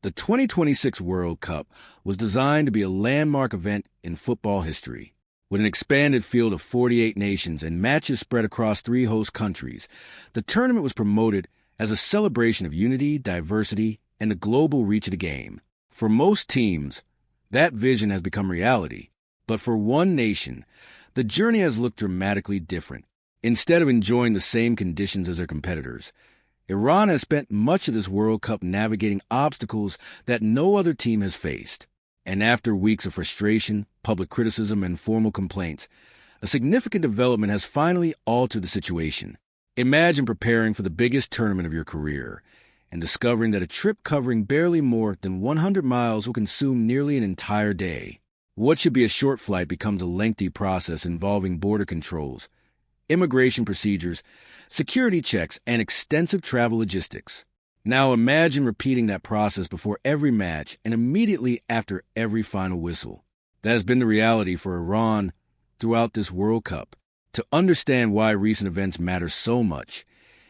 The 2026 World Cup was designed to be a landmark event in football history. With an expanded field of 48 nations and matches spread across 3 host countries, the tournament was promoted as a celebration of unity, diversity, and the global reach of the game. For most teams, that vision has become reality. But for one nation, the journey has looked dramatically different. Instead of enjoying the same conditions as their competitors, Iran has spent much of this World Cup navigating obstacles that no other team has faced. And after weeks of frustration, public criticism, and formal complaints, a significant development has finally altered the situation. Imagine preparing for the biggest tournament of your career and discovering that a trip covering barely more than 100 miles will consume nearly an entire day. What should be a short flight becomes a lengthy process involving border controls, immigration procedures, security checks, and extensive travel logistics. Now imagine repeating that process before every match and immediately after every final whistle. That has been the reality for Iran throughout this World Cup. To understand why recent events matter so much,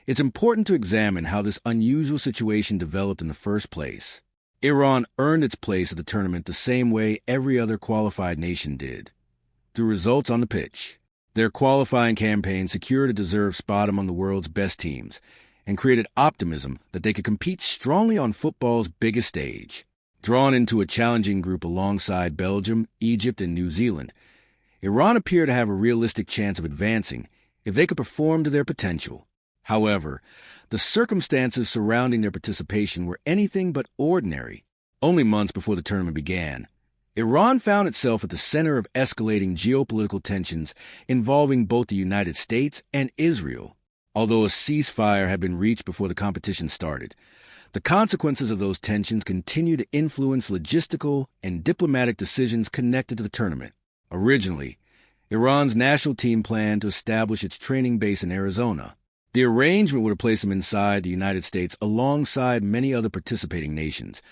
it's important to examine how this unusual situation developed in the first place. Iran earned its place at the tournament the same way every other qualified nation did, through results on the pitch. Their qualifying campaign secured a deserved spot among the world's best teams and created optimism that they could compete strongly on football's biggest stage. Drawn into a challenging group alongside Belgium, Egypt, and New Zealand, Iran appeared to have a realistic chance of advancing if they could perform to their potential. However, the circumstances surrounding their participation were anything but ordinary. Only months before the tournament began, Iran found itself at the center of escalating geopolitical tensions involving both the United States and Israel. Although a ceasefire had been reached before the competition started, the consequences of those tensions continue to influence logistical and diplomatic decisions connected to the tournament. Originally, Iran's national team planned to establish its training base in Arizona. The arrangement would have placed them inside the United States alongside many other participating nations,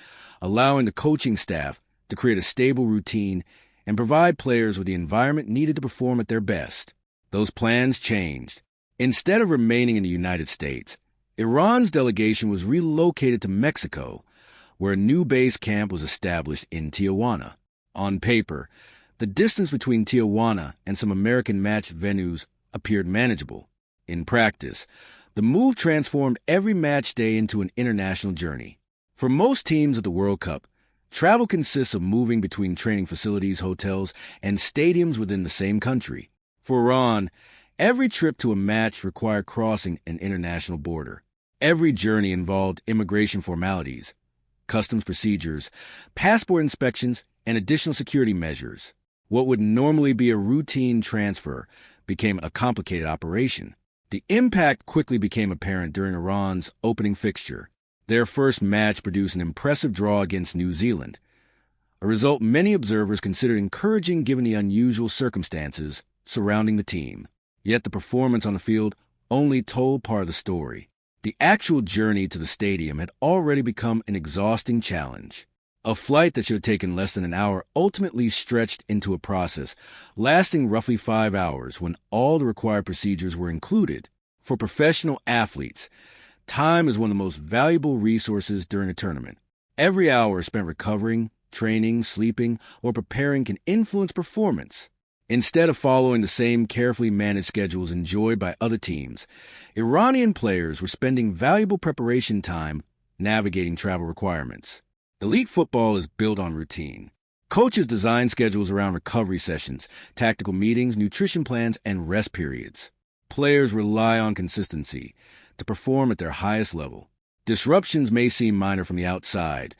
allowing the coaching staff to create a stable routine and provide players with the environment needed to perform at their best. Those plans changed. Instead of remaining in the United States, Iran's delegation was relocated to Mexico, where a new base camp was established in Tijuana. On paper, the distance between Tijuana and some American match venues appeared manageable. In practice, the move transformed every match day into an international journey. For most teams at the World Cup, travel consists of moving between training facilities, hotels, and stadiums within the same country. For Iran, every trip to a match required crossing an international border. Every journey involved immigration formalities, customs procedures, passport inspections, and additional security measures. What would normally be a routine transfer became a complicated operation. The impact quickly became apparent during Iran's opening fixture. Their first match produced an impressive draw against New Zealand, a result many observers considered encouraging given the unusual circumstances surrounding the team. Yet the performance on the field only told part of the story. The actual journey to the stadium had already become an exhausting challenge. A flight that should have taken less than an hour ultimately stretched into a process lasting roughly 5 hours when all the required procedures were included. For professional athletes, time is one of the most valuable resources during a tournament. Every hour spent recovering, training, sleeping, or preparing can influence performance. Instead of following the same carefully managed schedules enjoyed by other teams, Iranian players were spending valuable preparation time navigating travel requirements. Elite football is built on routine. Coaches design schedules around recovery sessions, tactical meetings, nutrition plans, and rest periods. Players rely on consistency to perform at their highest level. Disruptions may seem minor from the outside,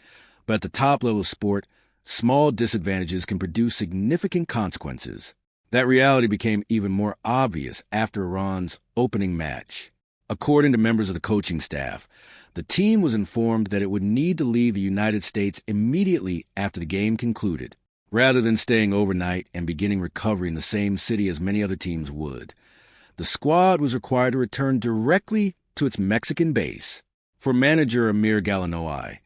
but at the top level of sport, small disadvantages can produce significant consequences. That reality became even more obvious after Iran's opening match. According to members of the coaching staff, the team was informed that it would need to leave the United States immediately after the game concluded, rather than staying overnight and beginning recovery in the same city as many other teams would. The squad was required to return directly to its Mexican base. For manager Amir Galanoy,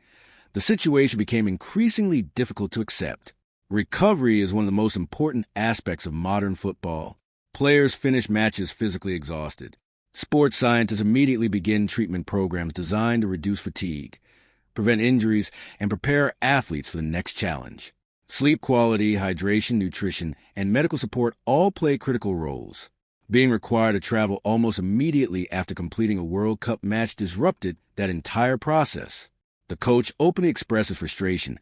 the situation became increasingly difficult to accept. Recovery is one of the most important aspects of modern football. Players finish matches physically exhausted. Sports scientists immediately begin treatment programs designed to reduce fatigue, prevent injuries, and prepare athletes for the next challenge. Sleep quality, hydration, nutrition, and medical support all play critical roles. Being required to travel almost immediately after completing a World Cup match disrupted that entire process. The coach openly expressed his frustration,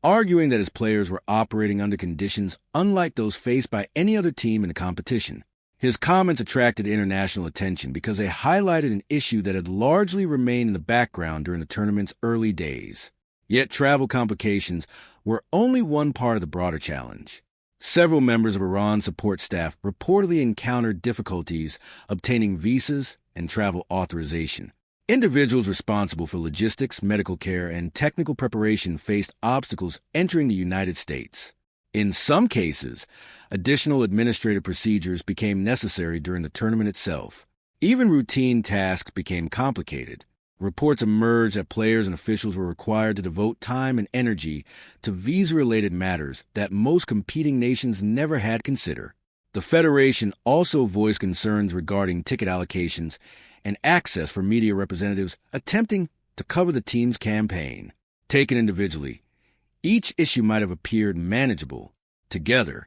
arguing that his players were operating under conditions unlike those faced by any other team in the competition. His comments attracted international attention because they highlighted an issue that had largely remained in the background during the tournament's early days. Yet travel complications were only one part of the broader challenge. Several members of Iran's support staff reportedly encountered difficulties obtaining visas and travel authorization. Individuals responsible for logistics, medical care, and technical preparation faced obstacles entering the United States. In some cases, additional administrative procedures became necessary during the tournament itself. Even routine tasks became complicated. Reports emerged that players and officials were required to devote time and energy to visa-related matters that most competing nations never had considered. The Federation also voiced concerns regarding ticket allocations and access for media representatives attempting to cover the team's campaign. Taken individually, each issue might have appeared manageable. Together,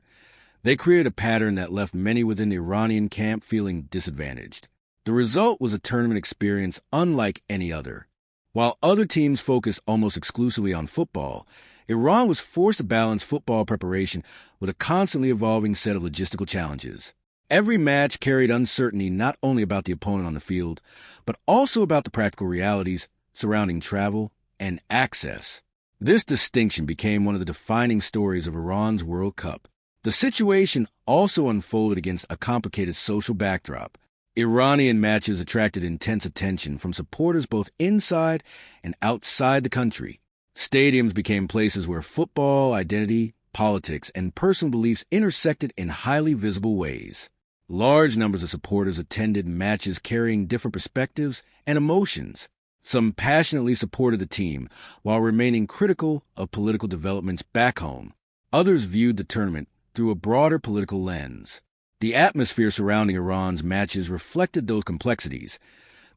they created a pattern that left many within the Iranian camp feeling disadvantaged. The result was a tournament experience unlike any other. While other teams focused almost exclusively on football, Iran was forced to balance football preparation with a constantly evolving set of logistical challenges. Every match carried uncertainty not only about the opponent on the field, but also about the practical realities surrounding travel and access. This distinction became one of the defining stories of Iran's World Cup. The situation also unfolded against a complicated social backdrop. Iranian matches attracted intense attention from supporters both inside and outside the country. Stadiums became places where football, identity, politics, and personal beliefs intersected in highly visible ways. Large numbers of supporters attended matches carrying different perspectives and emotions. Some passionately supported the team while remaining critical of political developments back home. Others viewed the tournament through a broader political lens. The atmosphere surrounding Iran's matches reflected those complexities,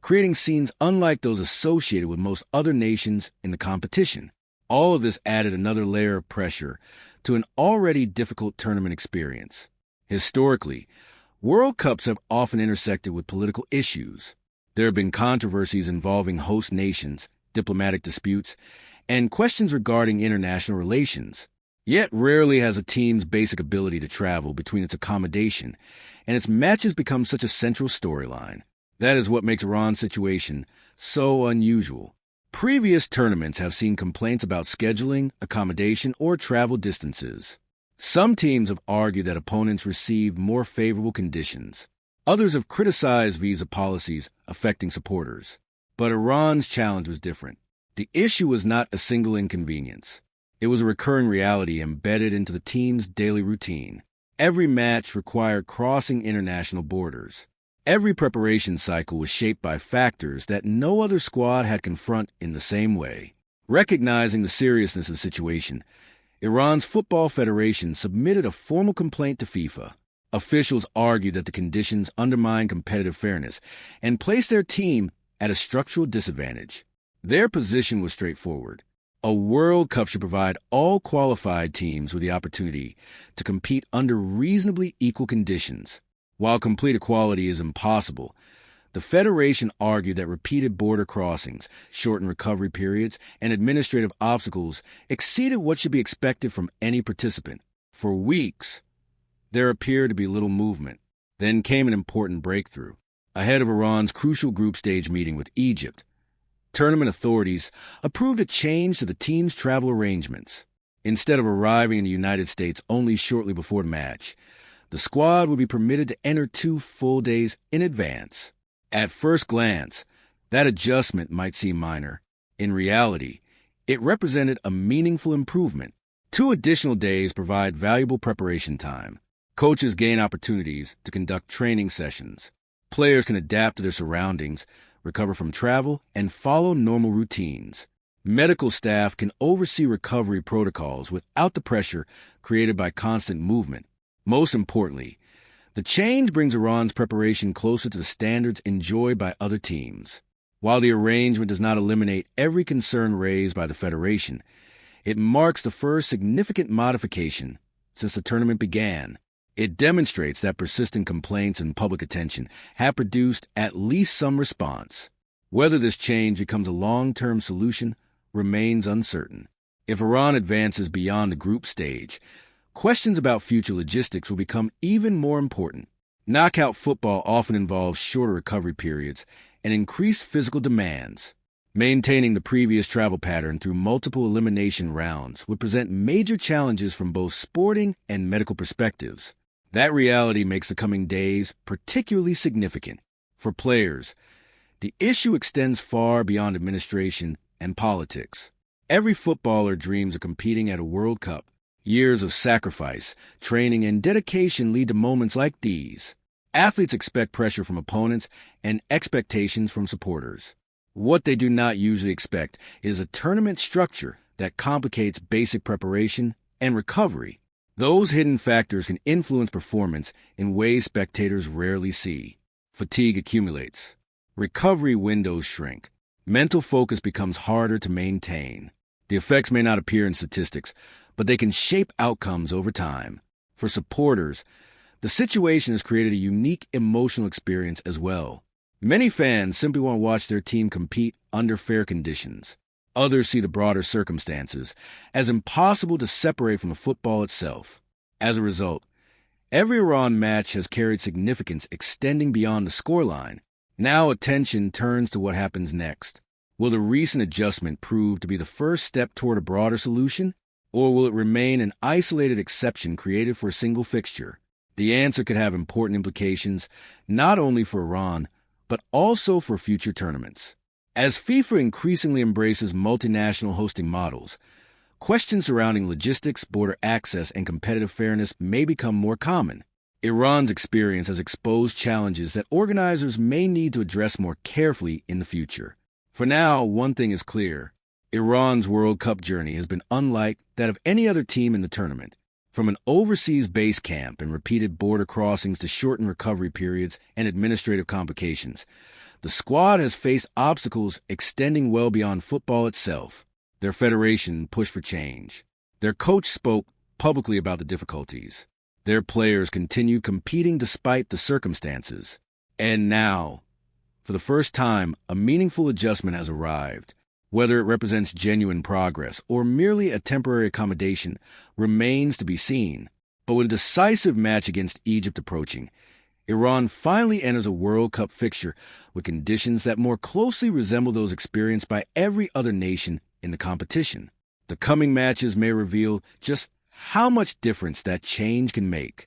creating scenes unlike those associated with most other nations in the competition. All of this added another layer of pressure to an already difficult tournament experience. Historically, World Cups have often intersected with political issues. There have been controversies involving host nations, diplomatic disputes, and questions regarding international relations. Yet rarely has a team's basic ability to travel between its accommodation and its matches become such a central storyline. That is what makes Iran's situation so unusual. Previous tournaments have seen complaints about scheduling, accommodation, or travel distances. Some teams have argued that opponents received more favorable conditions. Others have criticized visa policies affecting supporters. But Iran's challenge was different. The issue was not a single inconvenience. It was a recurring reality embedded into the team's daily routine. Every match required crossing international borders. Every preparation cycle was shaped by factors that no other squad had confronted in the same way. Recognizing the seriousness of the situation, Iran's Football Federation submitted a formal complaint to FIFA. Officials argued that the conditions undermined competitive fairness and placed their team at a structural disadvantage. Their position was straightforward. A World Cup should provide all qualified teams with the opportunity to compete under reasonably equal conditions. While complete equality is impossible, the Federation argued that repeated border crossings, shortened recovery periods, and administrative obstacles exceeded what should be expected from any participant. For weeks, there appeared to be little movement. Then came an important breakthrough. Ahead of Iran's crucial group stage meeting with Egypt, tournament authorities approved a change to the team's travel arrangements. Instead of arriving in the United States only shortly before the match, the squad would be permitted to enter 2 full days in advance. At first glance, that adjustment might seem minor. In reality, it represented a meaningful improvement. 2 additional days provide valuable preparation time. Coaches gain opportunities to conduct training sessions. Players can adapt to their surroundings, recover from travel, and follow normal routines. Medical staff can oversee recovery protocols without the pressure created by constant movement. Most importantly, the change brings Iran's preparation closer to the standards enjoyed by other teams. While the arrangement does not eliminate every concern raised by the Federation, it marks the first significant modification since the tournament began. It demonstrates that persistent complaints and public attention have produced at least some response. Whether this change becomes a long-term solution remains uncertain. If Iran advances beyond the group stage, questions about future logistics will become even more important. Knockout football often involves shorter recovery periods and increased physical demands. Maintaining the previous travel pattern through multiple elimination rounds would present major challenges from both sporting and medical perspectives. That reality makes the coming days particularly significant. For players, the issue extends far beyond administration and politics. Every footballer dreams of competing at a World Cup. Years of sacrifice, training, and dedication lead to moments like these. Athletes expect pressure from opponents and expectations from supporters. What they do not usually expect is a tournament structure that complicates basic preparation and recovery. Those hidden factors can influence performance in ways spectators rarely see. Fatigue accumulates. Recovery windows shrink. Mental focus becomes harder to maintain. The effects may not appear in statistics, but they can shape outcomes over time. For supporters, the situation has created a unique emotional experience as well. Many fans simply want to watch their team compete under fair conditions. Others see the broader circumstances as impossible to separate from the football itself. As a result, every Iran match has carried significance extending beyond the scoreline. Now attention turns to what happens next. Will the recent adjustment prove to be the first step toward a broader solution, or will it remain an isolated exception created for a single fixture? The answer could have important implications not only for Iran, but also for future tournaments. As FIFA increasingly embraces multinational hosting models, questions surrounding logistics, border access, and competitive fairness may become more common. Iran's experience has exposed challenges that organizers may need to address more carefully in the future. For now, one thing is clear. Iran's World Cup journey has been unlike that of any other team in the tournament. From an overseas base camp and repeated border crossings to shortened recovery periods and administrative complications, the squad has faced obstacles extending well beyond football itself. Their federation pushed for change. Their coach spoke publicly about the difficulties. Their players continued competing despite the circumstances. And now, for the first time, a meaningful adjustment has arrived. Whether it represents genuine progress or merely a temporary accommodation remains to be seen. But with a decisive match against Egypt approaching, Iran finally enters a World Cup fixture with conditions that more closely resemble those experienced by every other nation in the competition. The coming matches may reveal just how much difference that change can make.